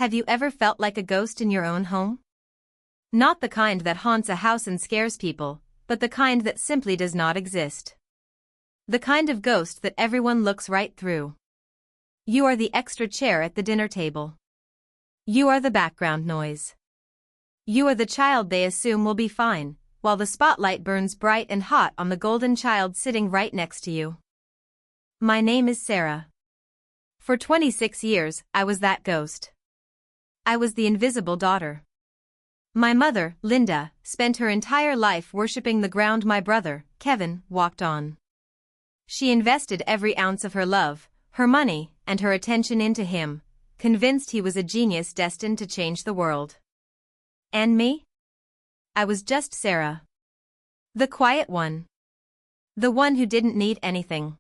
Have you ever felt like a ghost in your own home? Not the kind that haunts a house and scares people, but the kind that simply does not exist. The kind of ghost that everyone looks right through. You are the extra chair at the dinner table. You are the background noise. You are the child they assume will be fine, while the spotlight burns bright and hot on the golden child sitting right next to you. My name is Sarah. For 26 years, I was that ghost. I was the invisible daughter. My mother, Linda, spent her entire life worshipping the ground my brother, Kevin, walked on. She invested every ounce of her love, her money, and her attention into him, convinced he was a genius destined to change the world. And me? I was just Sarah. The quiet one. The one who didn't need anything.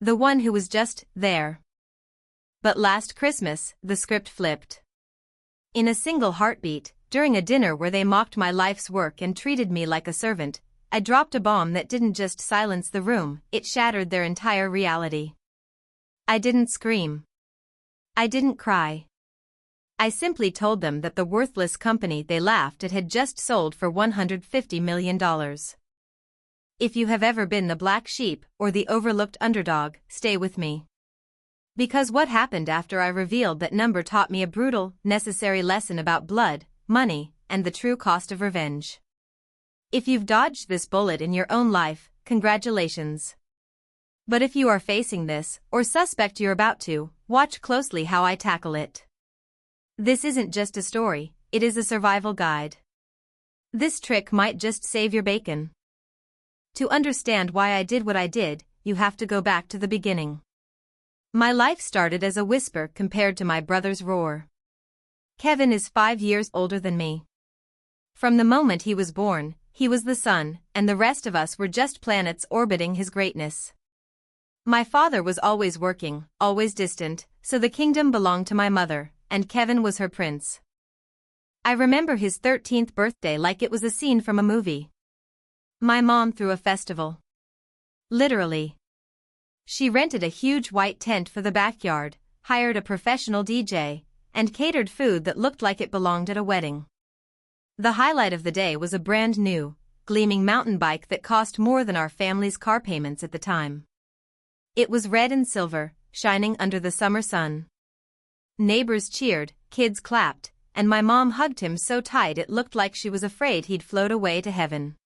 The one who was just there. But last Christmas, the script flipped. In a single heartbeat, during a dinner where they mocked my life's work and treated me like a servant, I dropped a bomb that didn't just silence the room, it shattered their entire reality. I didn't scream. I didn't cry. I simply told them that the worthless company they laughed at had just sold for $150 million. If you have ever been the black sheep or the overlooked underdog, stay with me. Because what happened after I revealed that number taught me a brutal, necessary lesson about blood, money, and the true cost of revenge. If you've dodged this bullet in your own life, congratulations. But if you are facing this, or suspect you're about to, watch closely how I tackle it. This isn't just a story, it is a survival guide. This trick might just save your bacon. To understand why I did what I did, you have to go back to the beginning. My life started as a whisper compared to my brother's roar. Kevin is 5 years older than me. From the moment he was born, he was the sun, and the rest of us were just planets orbiting his greatness. My father was always working, always distant, so the kingdom belonged to my mother, and Kevin was her prince. I remember his 13th birthday like it was a scene from a movie. My mom threw a festival. Literally. She rented a huge white tent for the backyard, hired a professional DJ, and catered food that looked like it belonged at a wedding. The highlight of the day was a brand new, gleaming mountain bike that cost more than our family's car payments at the time. It was red and silver, shining under the summer sun. Neighbors cheered, kids clapped, and my mom hugged him so tight it looked like she was afraid he'd float away to heaven.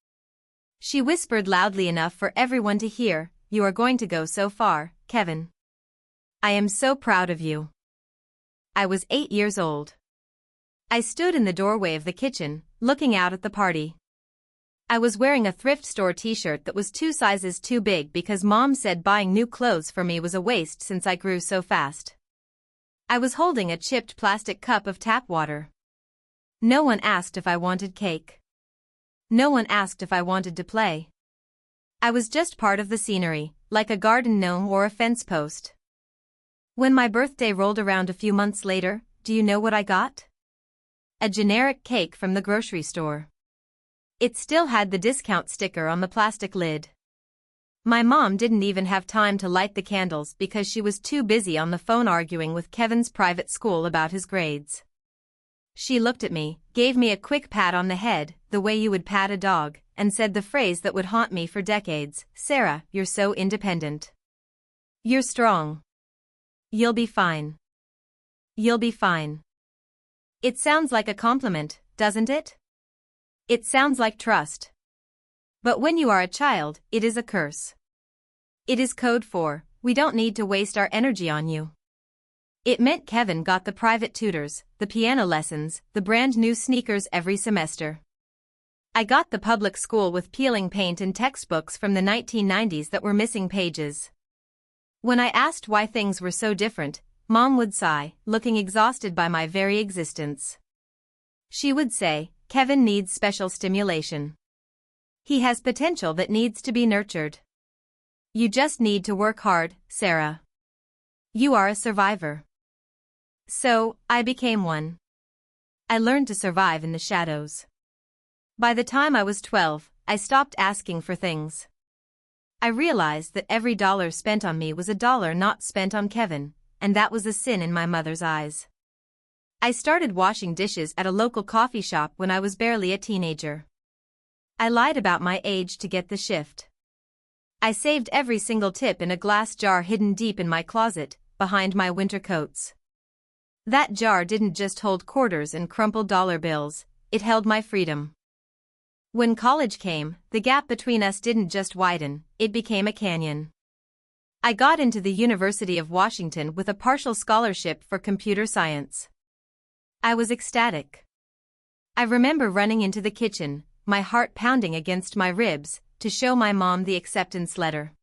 She whispered loudly enough for everyone to hear, "You are going to go so far, Kevin. I am so proud of you." I was 8 years old. I stood in the doorway of the kitchen, looking out at the party. I was wearing a thrift store t-shirt that was 2 sizes too big because Mom said buying new clothes for me was a waste since I grew so fast. I was holding a chipped plastic cup of tap water. No one asked if I wanted cake. No one asked if I wanted to play. I was just part of the scenery, like a garden gnome or a fence post. When my birthday rolled around a few months later, do you know what I got? A generic cake from the grocery store. It still had the discount sticker on the plastic lid. My mom didn't even have time to light the candles because she was too busy on the phone arguing with Kevin's private school about his grades. She looked at me, gave me a quick pat on the head, the way you would pat a dog, and said the phrase that would haunt me for decades, "Sarah, you're so independent. You're strong. You'll be fine. You'll be fine." It sounds like a compliment, doesn't it? It sounds like trust. But when you are a child, it is a curse. It is code for, "We don't need to waste our energy on you." It meant Kevin got the private tutors, the piano lessons, the brand new sneakers every semester. I got the public school with peeling paint and textbooks from the 1990s that were missing pages. When I asked why things were so different, Mom would sigh, looking exhausted by my very existence. She would say, "Kevin needs special stimulation. He has potential that needs to be nurtured. You just need to work hard, Sarah. You are a survivor." So, I became one. I learned to survive in the shadows. By the time I was 12, I stopped asking for things. I realized that every dollar spent on me was a dollar not spent on Kevin, and that was a sin in my mother's eyes. I started washing dishes at a local coffee shop when I was barely a teenager. I lied about my age to get the shift. I saved every single tip in a glass jar hidden deep in my closet, behind my winter coats. That jar didn't just hold quarters and crumpled dollar bills, it held my freedom. When college came, the gap between us didn't just widen, it became a canyon. I got into the University of Washington with a partial scholarship for computer science. I was ecstatic. I remember running into the kitchen, my heart pounding against my ribs, to show my mom the acceptance letter.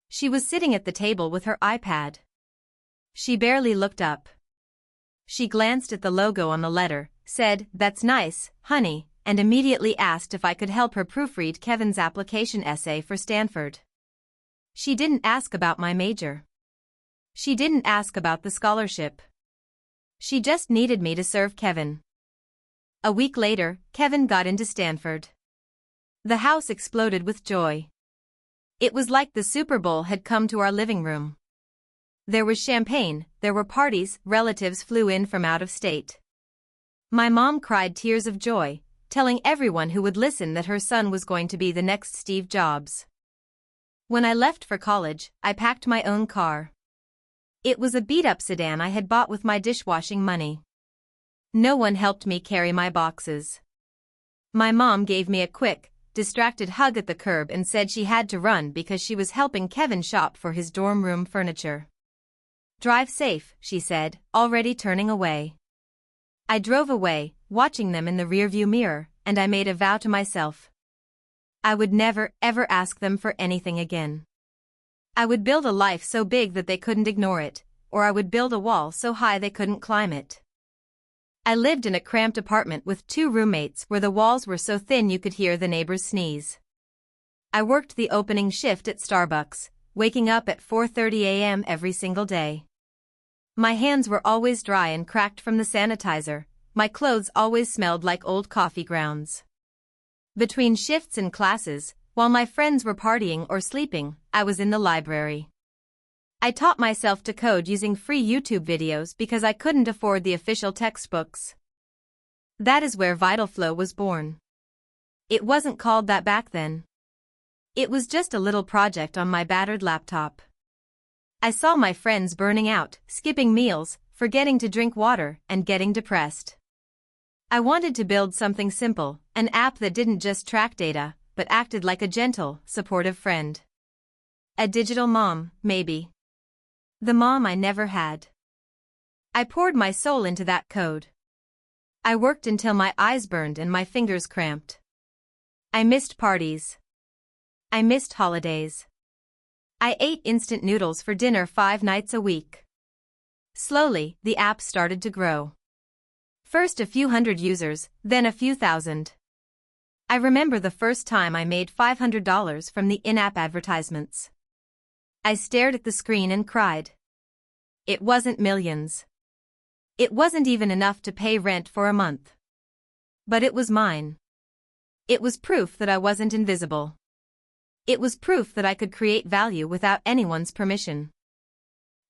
She was sitting at the table with her iPad. She barely looked up. She glanced at the logo on the letter, said, "That's nice, honey," and immediately asked if I could help her proofread Kevin's application essay for Stanford. She didn't ask about my major. She didn't ask about the scholarship. She just needed me to serve Kevin. A week later, Kevin got into Stanford. The house exploded with joy. It was like the Super Bowl had come to our living room. There was champagne, there were parties, relatives flew in from out of state. My mom cried tears of joy, telling everyone who would listen that her son was going to be the next Steve Jobs. When I left for college, I packed my own car. It was a beat-up sedan I had bought with my dishwashing money. No one helped me carry my boxes. My mom gave me a quick, distracted hug at the curb and said she had to run because she was helping Kevin shop for his dorm room furniture. "Drive safe," she said, already turning away. I drove away, watching them in the rearview mirror, and I made a vow to myself. I would never, ever ask them for anything again. I would build a life so big that they couldn't ignore it, or I would build a wall so high they couldn't climb it. I lived in a cramped apartment with 2 roommates where the walls were so thin you could hear the neighbors sneeze. I worked the opening shift at Starbucks, waking up at 4:30 a.m. every single day. My hands were always dry and cracked from the sanitizer, my clothes always smelled like old coffee grounds. Between shifts and classes, while my friends were partying or sleeping, I was in the library. I taught myself to code using free YouTube videos because I couldn't afford the official textbooks. That is where VitalFlow was born. It wasn't called that back then. It was just a little project on my battered laptop. I saw my friends burning out, skipping meals, forgetting to drink water, and getting depressed. I wanted to build something simple, an app that didn't just track data, but acted like a gentle, supportive friend. A digital mom, maybe. The mom I never had. I poured my soul into that code. I worked until my eyes burned and my fingers cramped. I missed parties. I missed holidays. I ate instant noodles for dinner 5 nights a week. Slowly, the app started to grow. First a few hundred users, then a few thousand. I remember the first time I made $500 from the in-app advertisements. I stared at the screen and cried. It wasn't millions. It wasn't even enough to pay rent for a month. But it was mine. It was proof that I wasn't invisible. It was proof that I could create value without anyone's permission.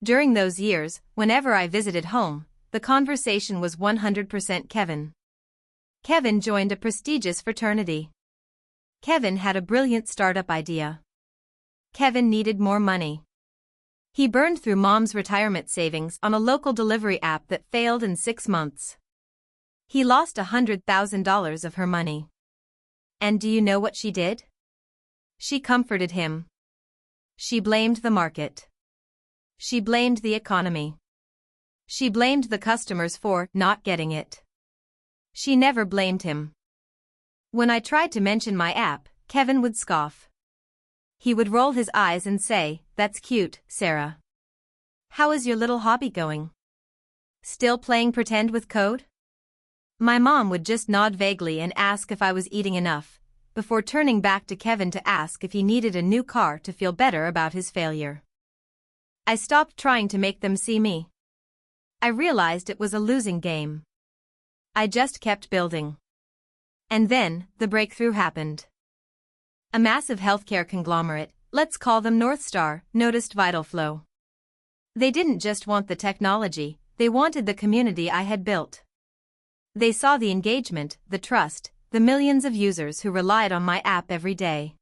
During those years, whenever I visited home, the conversation was 100% Kevin. Kevin joined a prestigious fraternity. Kevin had a brilliant startup idea. Kevin needed more money. He burned through mom's retirement savings on a local delivery app that failed in 6 months. He lost $100,000 of her money. And do you know what she did? She comforted him. She blamed the market. She blamed the economy. She blamed the customers for not getting it. She never blamed him. When I tried to mention my app, Kevin would scoff. He would roll his eyes and say, "That's cute, Sarah. How is your little hobby going? Still playing pretend with code?" My mom would just nod vaguely and ask if I was eating enough, before turning back to Kevin to ask if he needed a new car to feel better about his failure. I stopped trying to make them see me. I realized it was a losing game. I just kept building. And then, the breakthrough happened. A massive healthcare conglomerate, let's call them North Star, noticed VitalFlow. They didn't just want the technology, They wanted the community I had built. They saw the engagement, the trust, the millions of users who relied on my app every day.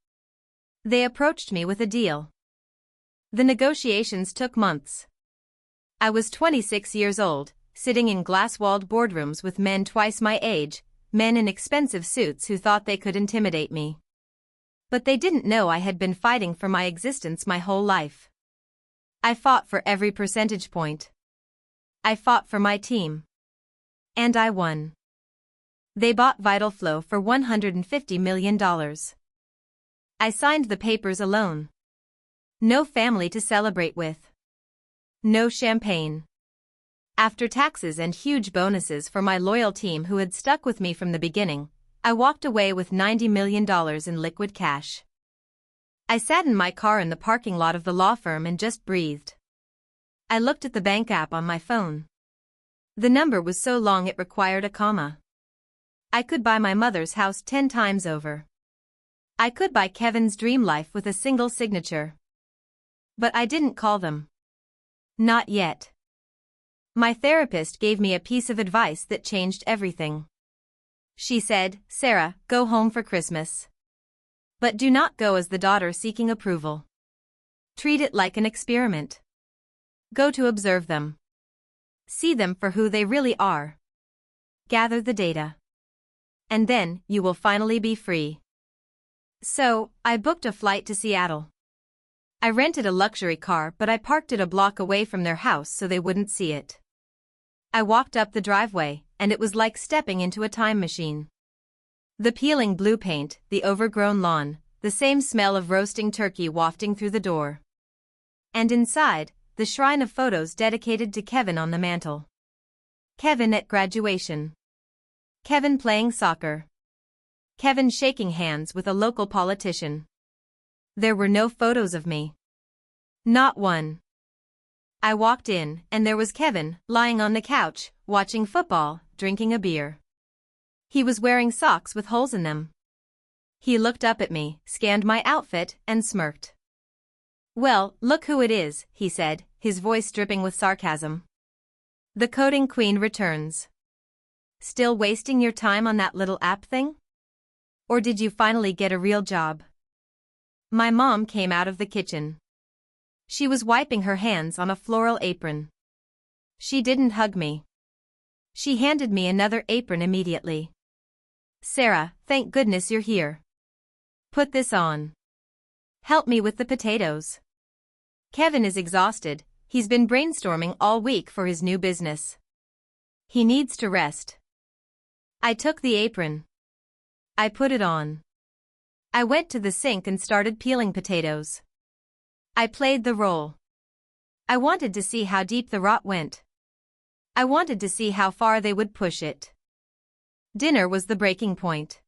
They approached me with a deal. The negotiations took months. I was 26 years old, sitting in glass-walled boardrooms with men twice my age, men in expensive suits who thought they could intimidate me. But they didn't know I had been fighting for my existence my whole life. I fought for every percentage point. I fought for my team. And I won. They bought Vital Flow for $150 million. I signed the papers alone. No family to celebrate with. No champagne. After taxes and huge bonuses for my loyal team who had stuck with me from the beginning, I walked away with $90 million in liquid cash. I sat in my car in the parking lot of the law firm and just breathed. I looked at the bank app on my phone. The number was so long it required a comma. I could buy my mother's house 10 times over. I could buy Kevin's dream life with a single signature. But I didn't call them. Not yet. My therapist gave me a piece of advice that changed everything. She said, "Sarah, go home for Christmas. But do not go as the daughter seeking approval. Treat it like an experiment. Go to observe them. See them for who they really are. Gather the data. And then, you will finally be free." So, I booked a flight to Seattle. I rented a luxury car, but I parked it a block away from their house so they wouldn't see it. I walked up the driveway, and it was like stepping into a time machine. The peeling blue paint, the overgrown lawn, the same smell of roasting turkey wafting through the door. And inside, the shrine of photos dedicated to Kevin on the mantle. Kevin at graduation. Kevin playing soccer. Kevin shaking hands with a local politician. There were no photos of me. Not one. I walked in, and there was Kevin, lying on the couch, watching football, drinking a beer. He was wearing socks with holes in them. He looked up at me, scanned my outfit, and smirked. "Well, look who it is," he said, his voice dripping with sarcasm. "The coding queen returns. Still wasting your time on that little app thing? Or did you finally get a real job?" My mom came out of the kitchen. She was wiping her hands on a floral apron. She didn't hug me. She handed me another apron immediately. "Sarah, thank goodness you're here. Put this on. Help me with the potatoes. Kevin is exhausted, he's been brainstorming all week for his new business. He needs to rest." I took the apron. I put it on. I went to the sink and started peeling potatoes. I played the role. I wanted to see how deep the rot went. I wanted to see how far they would push it. Dinner was the breaking point.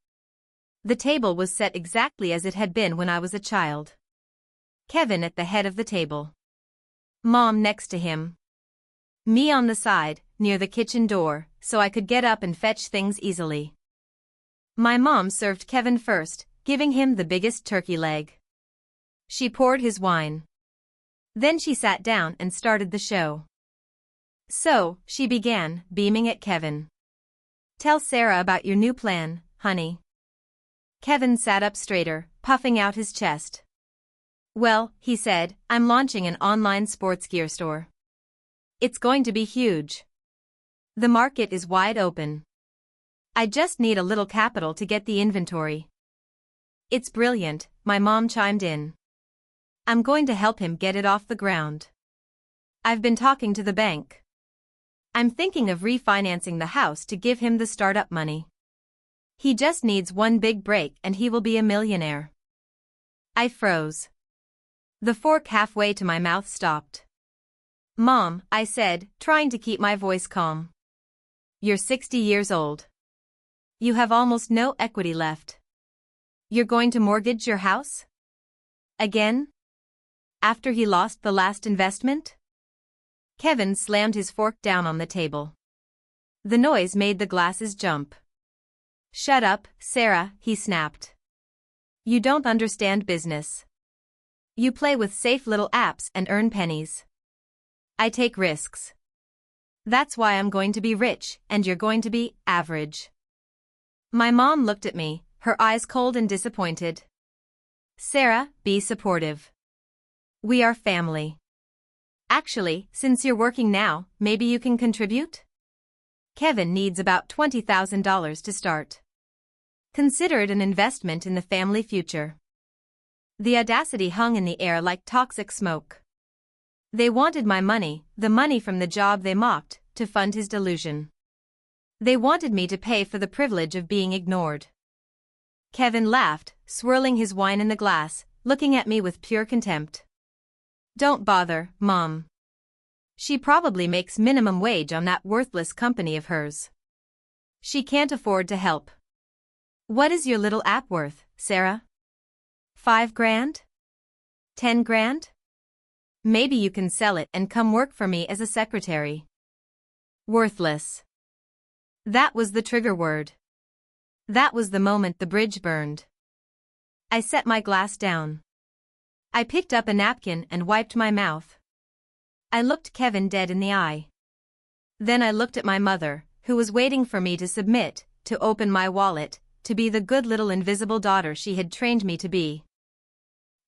The table was set exactly as it had been when I was a child. Kevin at the head of the table. Mom next to him. Me on the side, near the kitchen door, so I could get up and fetch things easily. My mom served Kevin first, giving him the biggest turkey leg. She poured his wine. Then she sat down and started the show. So, she began, beaming at Kevin. "Tell Sarah about your new plan, honey." Kevin sat up straighter, puffing out his chest. "Well," he said, "I'm launching an online sports gear store. It's going to be huge. The market is wide open. I just need a little capital to get the inventory." "It's brilliant," my mom chimed in. "I'm going to help him get it off the ground. I've been talking to the bank. I'm thinking of refinancing the house to give him the startup money. He just needs one big break and he will be a millionaire." I froze. The fork halfway to my mouth stopped. "Mom," I said, trying to keep my voice calm. "You're 60 years old. You have almost no equity left. You're going to mortgage your house? Again? After he lost the last investment?" Kevin slammed his fork down on the table. The noise made the glasses jump. "Shut up, Sarah," he snapped. "You don't understand business. You play with safe little apps and earn pennies. I take risks. That's why I'm going to be rich and you're going to be average. My mom looked at me, her eyes cold and disappointed. Sarah, be supportive. We are family. Actually, since you're working now, maybe you can contribute? Kevin needs about $20,000 to start. Consider it an investment in the family future. The audacity hung in the air like toxic smoke. They wanted my money, the money from the job they mocked, to fund his delusion. They wanted me to pay for the privilege of being ignored. Kevin laughed, swirling his wine in the glass, looking at me with pure contempt. Don't bother, Mom. She probably makes minimum wage on that worthless company of hers. She can't afford to help. What is your little app worth, Sarah? 5 grand? 10 grand? Maybe you can sell it and come work for me as a secretary. Worthless. That was the trigger word. That was the moment the bridge burned. I set my glass down. I picked up a napkin and wiped my mouth. I looked Kevin dead in the eye. Then I looked at my mother, who was waiting for me to submit, to open my wallet, to be the good little invisible daughter she had trained me to be.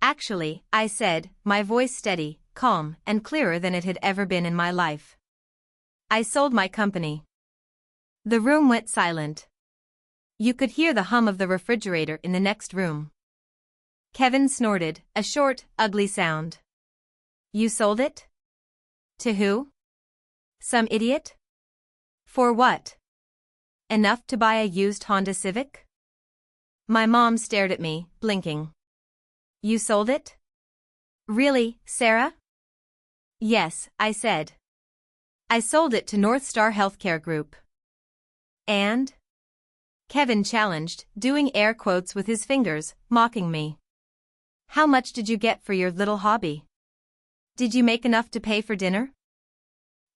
Actually, I said, my voice steady, calm, and clearer than it had ever been in my life. I sold my company. The room went silent. You could hear the hum of the refrigerator in the next room. Kevin snorted, a short, ugly sound. You sold it? To who? Some idiot? For what? Enough to buy a used Honda Civic? My mom stared at me, blinking. You sold it? Really, Sarah? Yes, I said. I sold it to North Star Healthcare Group. And? Kevin challenged, doing air quotes with his fingers, mocking me. How much did you get for your little hobby? Did you make enough to pay for dinner?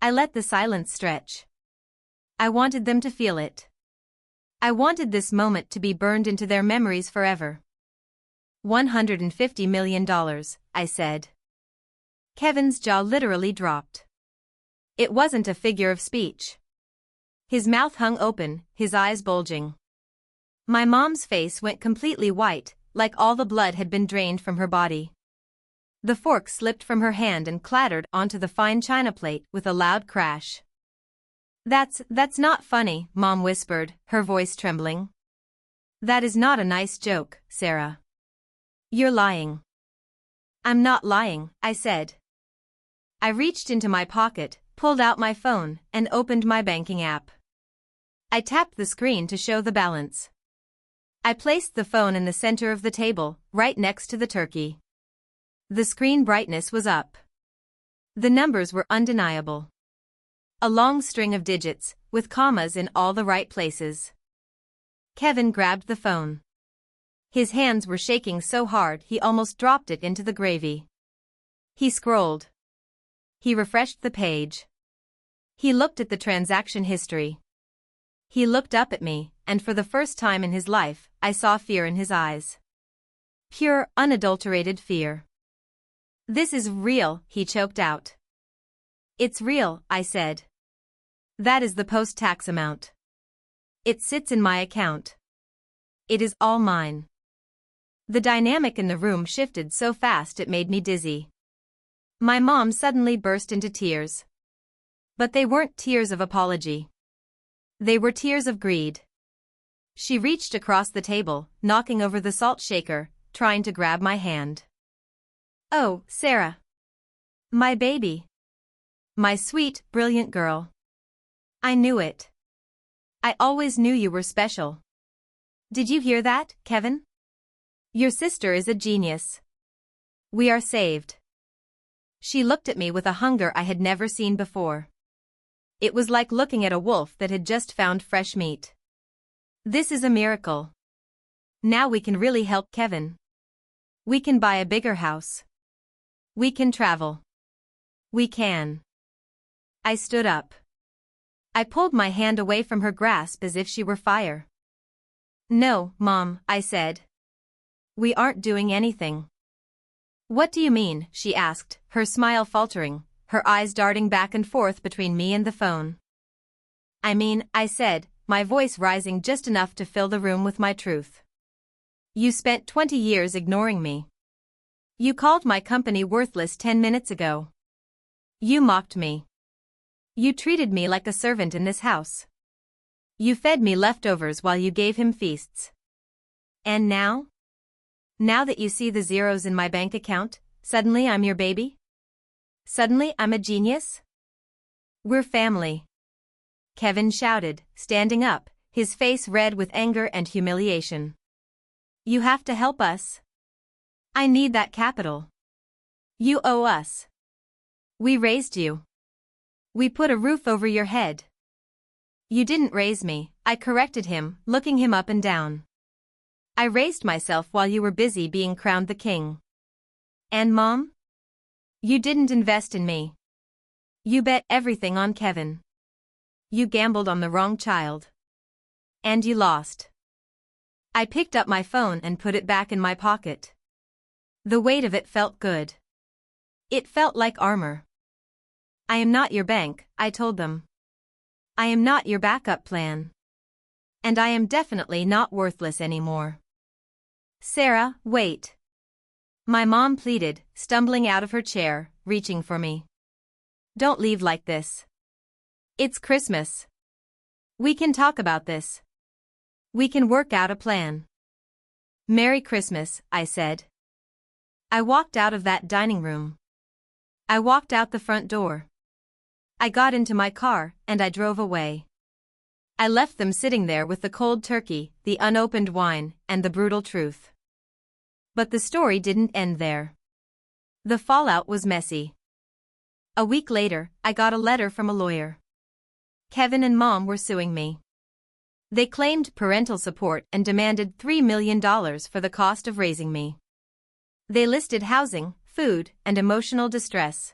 I let the silence stretch. I wanted them to feel it. I wanted this moment to be burned into their memories forever. $150 million, I said. Kevin's jaw literally dropped. It wasn't a figure of speech. His mouth hung open, his eyes bulging. My mom's face went completely white, like all the blood had been drained from her body. The fork slipped from her hand and clattered onto the fine china plate with a loud crash. That's not funny, Mom whispered, her voice trembling. That is not a nice joke, Sarah. You're lying. I'm not lying, I said. I reached into my pocket, pulled out my phone, and opened my banking app. I tapped the screen to show the balance. I placed the phone in the center of the table, right next to the turkey. The screen brightness was up. The numbers were undeniable. A long string of digits, with commas in all the right places. Kevin grabbed the phone. His hands were shaking so hard he almost dropped it into the gravy. He scrolled. He refreshed the page. He looked at the transaction history. He looked up at me, and for the first time in his life, I saw fear in his eyes. Pure, unadulterated fear. This is real, he choked out. It's real, I said. That is the post-tax amount. It sits in my account. It is all mine. The dynamic in the room shifted so fast it made me dizzy. My mom suddenly burst into tears. But they weren't tears of apology. They were tears of greed. She reached across the table, knocking over the salt shaker, trying to grab my hand. Oh, Sarah. My baby. My sweet, brilliant girl. I knew it. I always knew you were special. Did you hear that, Kevin? Your sister is a genius. We are saved. She looked at me with a hunger I had never seen before. It was like looking at a wolf that had just found fresh meat. This is a miracle. Now we can really help Kevin. We can buy a bigger house. We can travel. We can. I stood up. I pulled my hand away from her grasp as if she were fire. No, Mom, I said. We aren't doing anything. What do you mean, she asked, her smile faltering. her eyes darting back and forth between me and the phone. I said, my voice rising just enough to fill the room with my truth. You spent 20 years ignoring me. You called my company worthless 10 minutes ago. You mocked me. You treated me like a servant in this house. You fed me leftovers while you gave him feasts. And now? Now that you see the zeros in my bank account, suddenly I'm your baby? Suddenly I'm a genius? We're family. Kevin shouted, standing up, his face red with anger and humiliation. You have to help us. I need that capital. You owe us. We raised you. We put a roof over your head. You didn't raise me, I corrected him, looking him up and down. I raised myself while you were busy being crowned the king. And Mom? You didn't invest in me. You bet everything on Kevin. You gambled on the wrong child. And you lost. I picked up my phone and put it back in my pocket. The weight of it felt good. It felt like armor. I am not your bank, I told them. I am not your backup plan. And I am definitely not worthless anymore. Sarah, wait. My mom pleaded, stumbling out of her chair, reaching for me. Don't leave like this. It's Christmas. We can talk about this. We can work out a plan. Merry Christmas, I said. I walked out of that dining room. I walked out the front door. I got into my car, and I drove away. I left them sitting there with the cold turkey, the unopened wine, and the brutal truth. But the story didn't end there. The fallout was messy. A week later, I got a letter from a lawyer. Kevin and Mom were suing me. They claimed parental support and demanded $3 million for the cost of raising me. They listed housing, food, and emotional distress.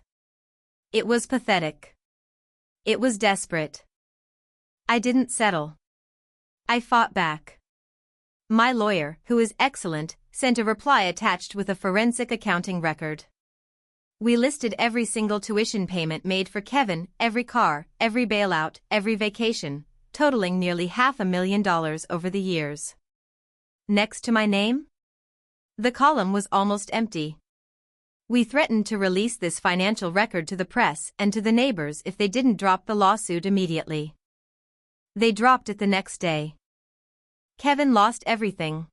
It was pathetic. It was desperate. I didn't settle. I fought back. My lawyer, who is excellent, sent a reply attached with a forensic accounting record. We listed every single tuition payment made for Kevin, every car, every bailout, every vacation, totaling nearly $500,000 over the years. Next to my name? The column was almost empty. We threatened to release this financial record to the press and to the neighbors if they didn't drop the lawsuit immediately. They dropped it the next day. Kevin lost everything.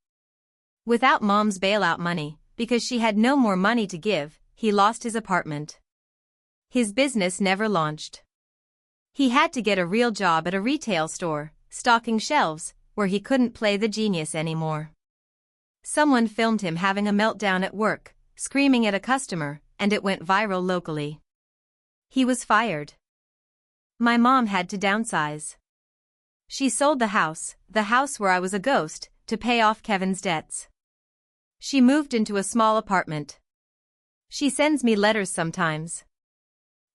Without Mom's bailout money, because she had no more money to give, he lost his apartment. His business never launched. He had to get a real job at a retail store, stocking shelves, where he couldn't play the genius anymore. Someone filmed him having a meltdown at work, screaming at a customer, and it went viral locally. He was fired. My mom had to downsize. She sold the house where I was a ghost, to pay off Kevin's debts. She moved into a small apartment. She sends me letters sometimes.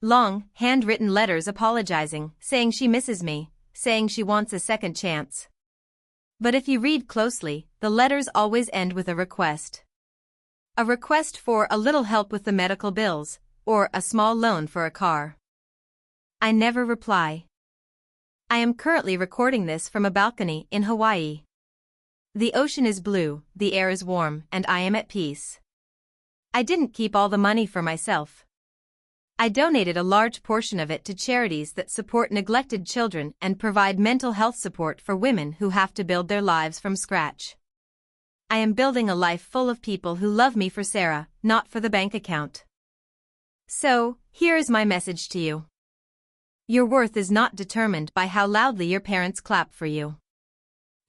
Long, handwritten letters apologizing, saying she misses me, saying she wants a second chance. But if you read closely, the letters always end with a request. A request for a little help with the medical bills, or a small loan for a car. I never reply. I am currently recording this from a balcony in Hawaii. The ocean is blue, the air is warm, and I am at peace. I didn't keep all the money for myself. I donated a large portion of it to charities that support neglected children and provide mental health support for women who have to build their lives from scratch. I am building a life full of people who love me for Sarah, not for the bank account. So, here is my message to you. Your worth is not determined by how loudly your parents clap for you.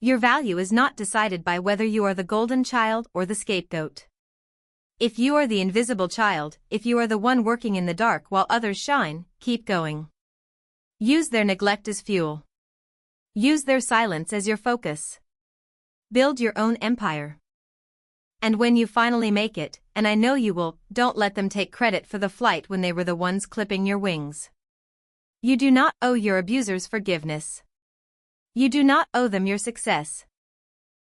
Your value is not decided by whether you are the golden child or the scapegoat. If you are the invisible child, if you are the one working in the dark while others shine, keep going. Use their neglect as fuel. Use their silence as your focus. Build your own empire. And when you finally make it, and I know you will, don't let them take credit for the flight when they were the ones clipping your wings. You do not owe your abusers forgiveness. You do not owe them your success.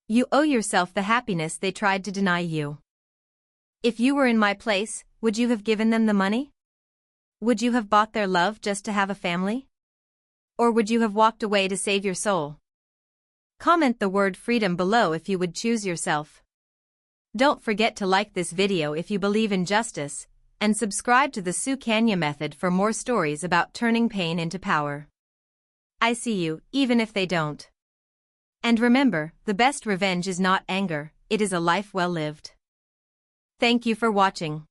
You owe yourself the happiness they tried to deny you. If you were in my place, would you have given them the money? Would you have bought their love just to have a family? Or would you have walked away to save your soul? Comment the word freedom below if you would choose yourself. Don't forget to like this video if you believe in justice, and subscribe to the Su Kanya Method for more stories about turning pain into power. I see you, even if they don't. And remember, the best revenge is not anger, it is a life well lived. Thank you for watching.